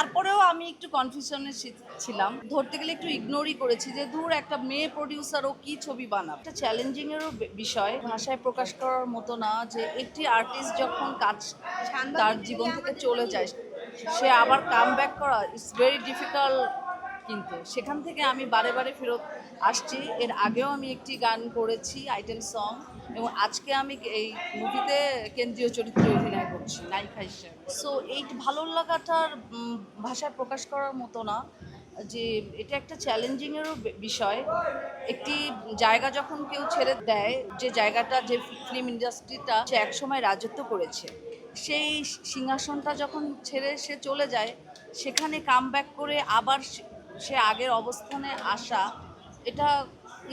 তারপরেও আমি একটু কনফিউশনে ছিলাম, ধরতে গেলে একটু ইগনোরই করেছি যে দূর একটা মেয়ে প্রডিউসার ও কি ছবি বানাবে। একটা চ্যালেঞ্জিংয়েরও বিষয়, ভাষায় প্রকাশ করার মতো না যে একটি আর্টিস্ট যখন কাজ তার জীবন থেকে চলে যায়, সে আবার কাম ব্যাক করা ইটস ভেরি ডিফিকাল্ট। কিন্তু সেখান থেকে আমি বারে বারে ফেরত আসছি। এর আগেও আমি একটি গান করেছি, আইটেম সং, এবং আজকে আমি এই মুভিতে কেন্দ্রীয় চরিত্রে অভিনয় করছি নায়িকা হিসেবে। সো এই ভালো লাগাটার ভাষায় প্রকাশ করার মতো না, যে এটা একটা চ্যালেঞ্জিংয়েরও বিষয়। একটি জায়গা যখন কেউ ছেড়ে দেয়, যে জায়গাটা, যে ফিল্ম ইন্ডাস্ট্রিটা সে একসময় রাজত্ব করেছে, সেই সিংহাসনটা যখন ছেড়ে সে চলে যায়, সেখানে কাম ব্যাক করে আবার সে আগের অবস্থানে আসা, এটা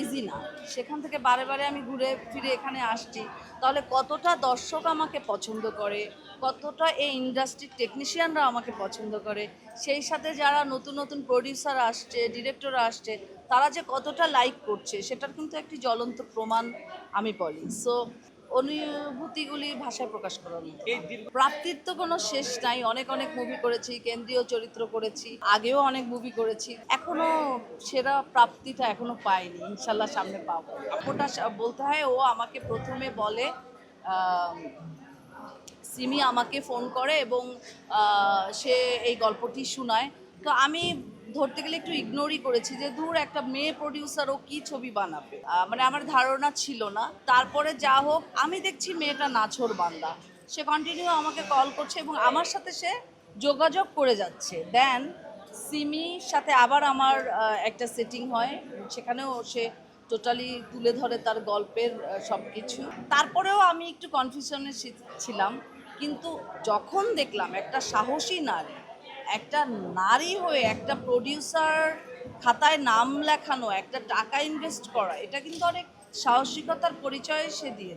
ইজি না। সেখান থেকে বারে বারে আমি ঘুরে ফিরে এখানে আসছি। তাহলে কতটা দর্শক আমাকে পছন্দ করে, কতটা এই ইন্ডাস্ট্রির টেকনিশিয়ানরা আমাকে পছন্দ করে, সেই সাথে যারা নতুন নতুন প্রডিউসার আসছে, ডিরেক্টররা আসছে, তারা যে কতটা লাইক করছে, সেটার কিন্তু একটি জ্বলন্ত প্রমাণ আমি বলি। সো অনুভূতিগুলি ভাষায় প্রকাশ করার মতো। প্রাপ্তির তো কোনো শেষ নাই, অনেক অনেক মুভি করেছি, কেন্দ্রীয় চরিত্র করেছি, আগেও অনেক মুভি করেছি, এখনো সেরা প্রাপ্তিটা এখনো পাইনি, ইনশাল্লাহ সামনে পাবো। ওটা বলতে হয়, ও আমাকে প্রথমে বলে, সিমি আমাকে ফোন করে এবং সে এই গল্পটি শোনায়। তো আমি ধরতে গেলে একটু ইগনোরই করেছি যে দূর একটা মেয়ে প্রডিউসার ও কি ছবি বানাবে, মানে আমার ধারণা ছিল না। তারপরে যা হোক, আমি দেখছি মেয়েটা নাছোড় বান্দা, সে কন্টিনিউ আমাকে কল করছে এবং আমার সাথে সে যোগাযোগ করে যাচ্ছে। দেন সিমির সাথে আবার আমার একটা সেটিং হয়, সেখানেও সে টোটালি তুলে ধরে তার গল্পের সব কিছু। তারপরেও আমি একটু কনফিউশনে ছিলাম, কিন্তু যখন দেখলাম একটা সাহসী নারী, একটা নারী হয়ে একটা প্রডিউসার খাতায় নাম লেখানো, একটা টাকা ইনভেস্ট করা, এটা কিন্তু অনেক সাহসিকতার পরিচয় সে দিয়ে